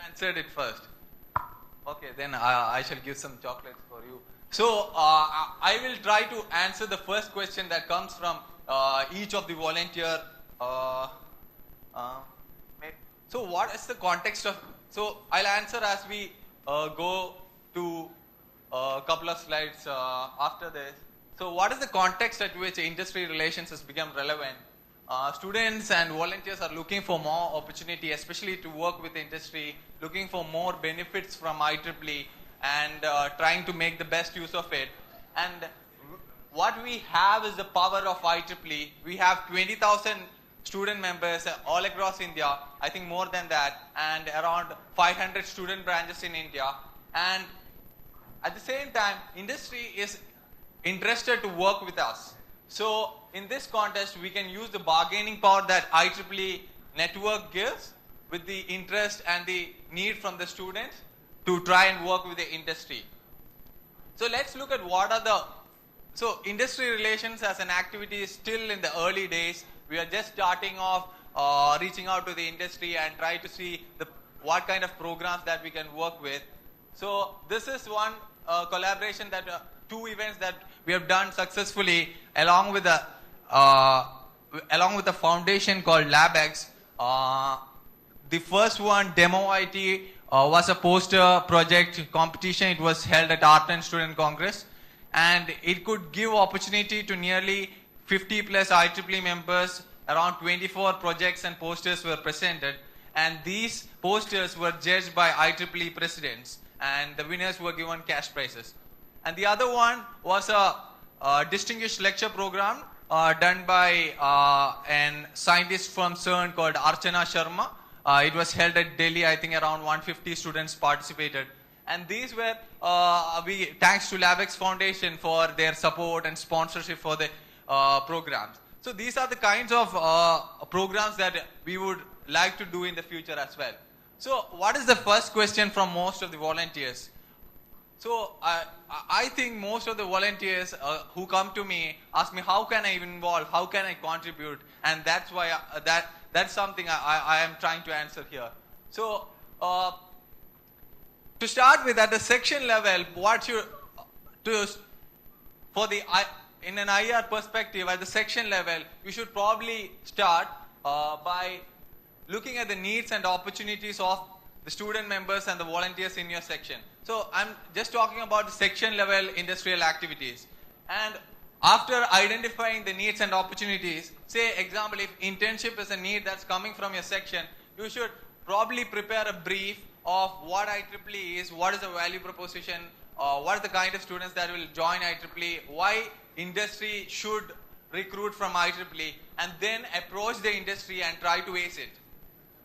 answered it first. Okay, then I shall give some chocolates for you. So I will try to answer the first question that comes from each of the volunteer. So what is the context of? So I'll answer as we go to a couple of slides after this. So what is the context at which industry relations has become relevant? Students and volunteers are looking for more opportunity, especially to work with industry, looking for more benefits from IEEE and trying to make the best use of it. And what we have is the power of IEEE. We have 20,000 student members all across India, I think more than that, and around 500 student branches in India. And at the same time, industry is interested to work with us. So in this context, we can use the bargaining power that IEEE network gives with the interest and the need from the students to try and work with the industry. So let's look at what are the, so industry relations as an activity is still in the early days. We are just starting off reaching out to the industry and try to see what kind of programs that we can work with. So this is one collaboration that two events that we have done successfully along with the foundation called LabX. The first one, Demo IT, was a poster project competition. It was held at Art and Student Congress, and it could give opportunity to nearly 50 plus IEEE members. Around 24 projects and posters were presented, and these posters were judged by IEEE presidents, and the winners were given cash prizes. And the other one was a distinguished lecture program done by an scientist from CERN called Archana Sharma. It was held at Delhi. I think around 150 students participated. And these were, thanks to LabX Foundation for their support and sponsorship for the programs. So these are the kinds of programs that we would like to do in the future as well. So what is the first question from most of the volunteers? So I think most of the volunteers who come to me ask me, how can I involve, how can I contribute? And that's why that's something I am trying to answer here. So to start with, at the section level, in an IR perspective, at the section level, you should probably start by looking at the needs and opportunities of the student members and the volunteers in your section. So I'm just talking about the section level industrial activities. And after identifying the needs and opportunities, say example, if internship is a need that's coming from your section, you should probably prepare a brief of what IEEE is, what is the value proposition, what are the kind of students that will join IEEE, why industry should recruit from IEEE, and then approach the industry and try to ace it.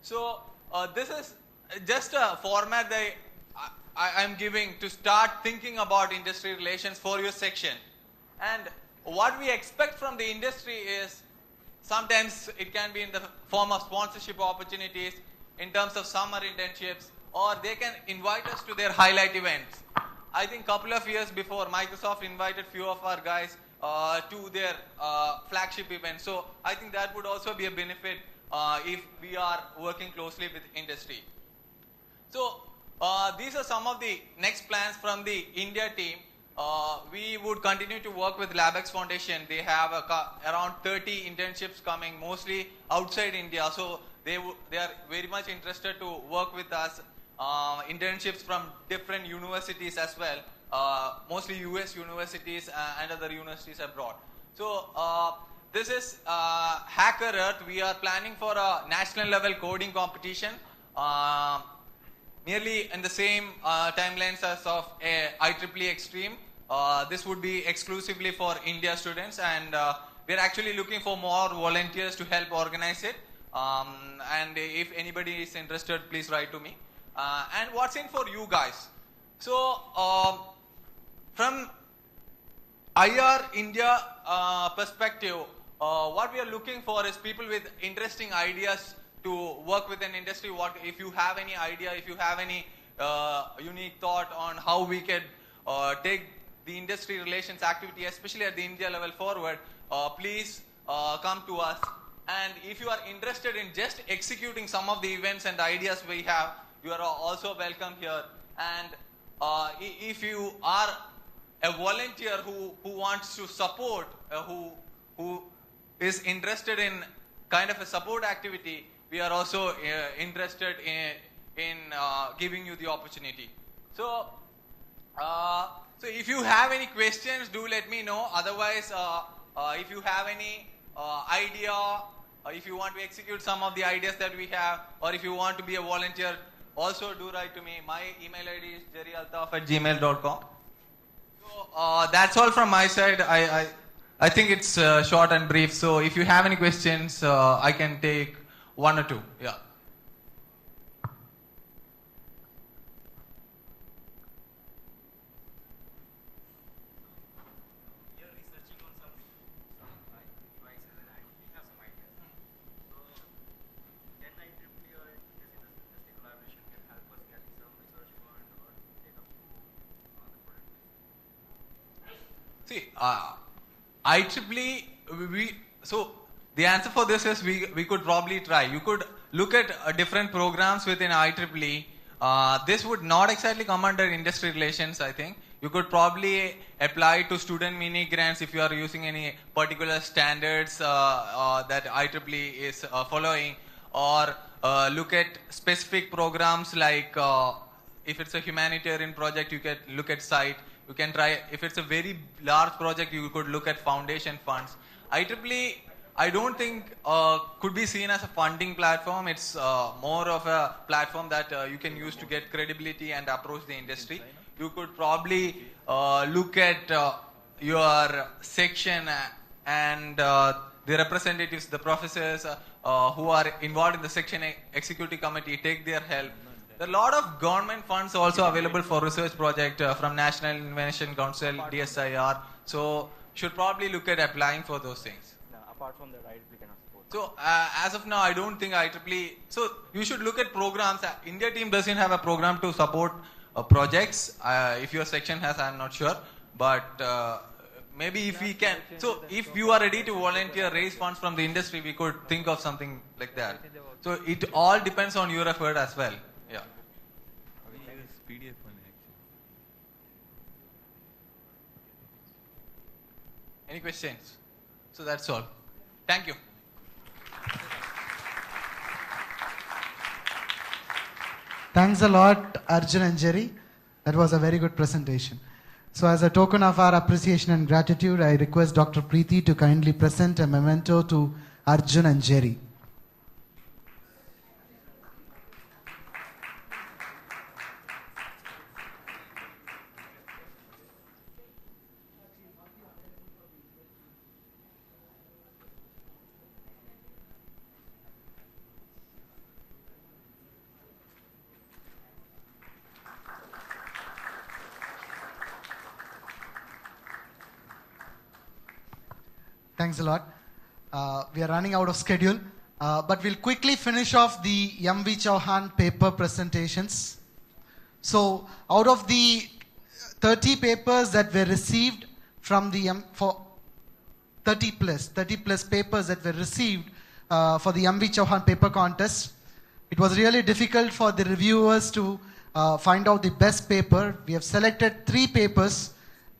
So this is just a format that I'm giving to start thinking about industry relations for your section. And what we expect from the industry is sometimes it can be in the form of sponsorship opportunities, in terms of summer internships, or they can invite us to their highlight events. I think a couple of years before, Microsoft invited few of our guys to their flagship event. So I think that would also be a benefit if we are working closely with industry. So these are some of the next plans from the India team. We would continue to work with LabX Foundation. They have around 30 internships coming, mostly outside India. So they are very much interested to work with us. Internships from different universities as well, mostly US universities and other universities abroad. So this is Hacker Earth. We are planning for a national level coding competition, nearly in the same timelines as of IEEE Extreme. This would be exclusively for India students, and we're actually looking for more volunteers to help organize it. And if anybody is interested, please write to me. And what's in for you guys? So from IR India perspective, what we are looking for is people with interesting ideas to work with an industry. If you have any idea, if you have any unique thought on how we can take the industry relations activity, especially at the India level forward, please come to us. And if you are interested in just executing some of the events and ideas we have, you are also welcome here. And if you are a volunteer who wants to support, who is interested in kind of a support activity, we are also interested in giving you the opportunity. So, so if you have any questions, do let me know. Otherwise, if you have any idea, if you want to execute some of the ideas that we have, or if you want to be a volunteer, also do write to me. My email ID is jerryaltaf@gmail.com. So that's all from my side. I think it's short and brief. So if you have any questions, I can take one or two. Yeah. See, IEEE, so the answer for this is we could probably try. You could look at different programs within IEEE. This would not exactly come under industry relations, I think. You could probably apply to student mini grants if you are using any particular standards that IEEE is following, or look at specific programs like if it's a humanitarian project, you can look at SITE. You can try, if it's a very large project, you could look at foundation funds. IEEE, I don't think could be seen as a funding platform. It's more of a platform that you can use to get credibility and approach the industry. You could probably look at your section and the representatives, the professors who are involved in the section executive committee, take their help. There are a lot of government funds also available for research project from National Innovation Council, DSIR. So should probably look at applying for those things. No, apart from that, IEEE cannot support. So as of now, I don't think IEEE. So you should look at programs. India team doesn't have a program to support projects. If your section has, I'm not sure. But maybe if we can. So if you are ready to volunteer, raise funds from the industry, we could think of something like that. So it all depends on your effort as well. Yeah. PDF one actually. Any questions? So that's all. Thank you. Thanks a lot, Arjun and Jerry. That was a very good presentation. So as a token of our appreciation and gratitude, I request Dr. Preeti to kindly present a memento to Arjun and Jerry. Thanks a lot. We are running out of schedule, but we'll quickly finish off the M.V. Chauhan paper presentations. So out of the 30 papers that were received from the 30 plus papers that were received for the M.V. Chauhan paper contest, it was really difficult for the reviewers to find out the best paper. We have selected 3 papers,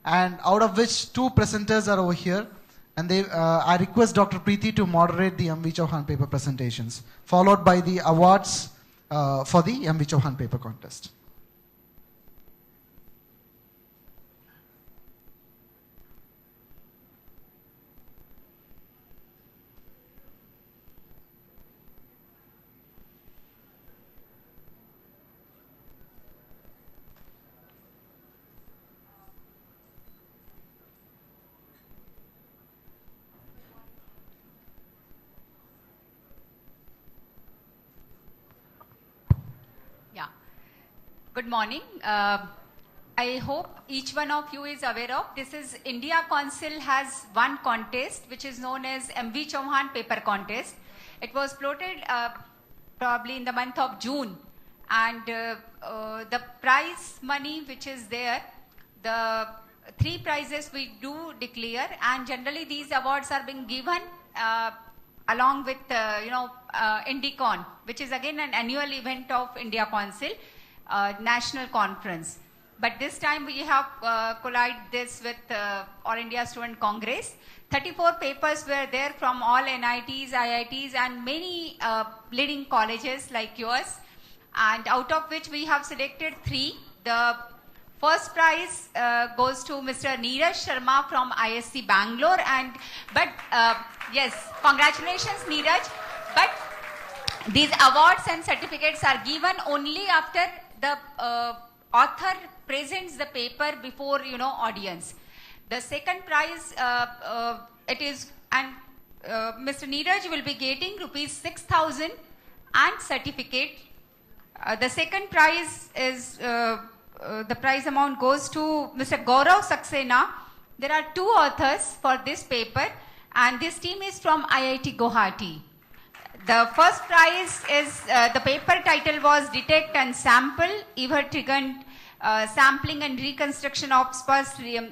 and out of which 2 presenters are over here. And I request Dr. Preeti to moderate the M.V. Chauhan paper presentations, followed by the awards for the M.V. Chauhan paper contest. Good morning. I hope each one of you is aware of this is India Council has one contest which is known as M.V. Chauhan paper contest. It was floated probably in the month of June, and the prize money which is there, the 3 prizes we do declare, and generally these awards are being given along with IndyCon, which is again an annual event of India Council National Conference. But this time we have collided this with All India Student Congress. 34 papers were there from all NITs, IITs, and many leading colleges like yours. And out of which we have selected 3. The first prize goes to Mr. Neeraj Sharma from ISC Bangalore. Yes, congratulations, Neeraj. But these awards and certificates are given only after the author presents the paper before audience. The second prize Mr. Neeraj will be getting rupees 6,000 and certificate. The second prize is the prize amount goes to Mr. Gaurav Saxena. There are 2 authors for this paper, and this team is from IIT Guwahati. The first prize is the paper title was Detect and Sample Evertrigant Sampling and Reconstruction of Sparse Real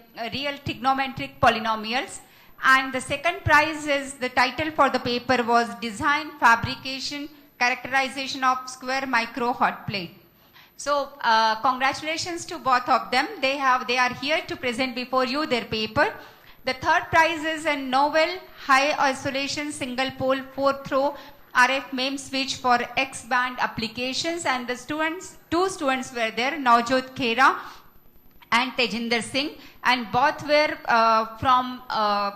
Trigonometric Polynomials. And the second prize is the title for the paper was Design, Fabrication, Characterization of Square Micro Hot Plate. So congratulations to both of them. They are here to present before you their paper. The third prize is a novel high isolation single pole 4-throw RF MEM switch for X-band applications, and the 2 students were there, Navjot Khera and Tejinder Singh, and both were from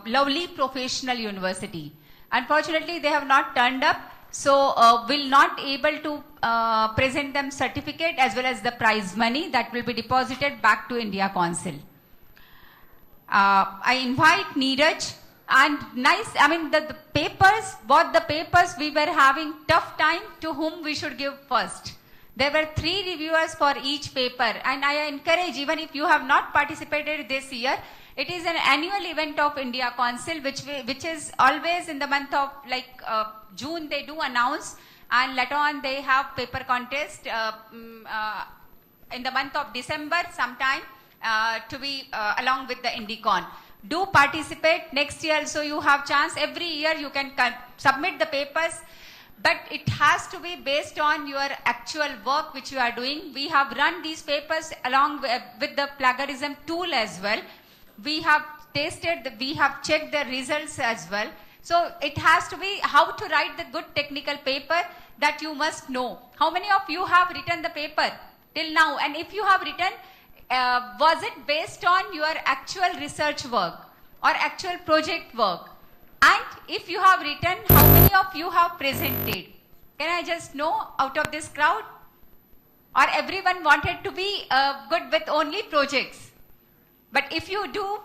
Lovely Professional University. Unfortunately, they have not turned up, so will not able to present them certificate as well as the prize money that will be deposited back to India Council. I invite Neeraj. And the papers, we were having tough time to whom we should give first. There were 3 reviewers for each paper, and I encourage, even if you have not participated this year, it is an annual event of India Council, which is always in the month of June they do announce, and later on they have paper contest in the month of December sometime to be along with the IndyCon. Do participate next year, so you have chance. Every year you can submit the papers, but it has to be based on your actual work which you are doing. We have run these papers along with the plagiarism tool as well. We have we have checked the results as well. So it has to be how to write the good technical paper that you must know. How many of you have written the paper till now? And if you have written, was it based on your actual research work or actual project work? And if you have written, how many of you have presented? Can I just know out of this crowd? Or everyone wanted to be good with only projects? But if you do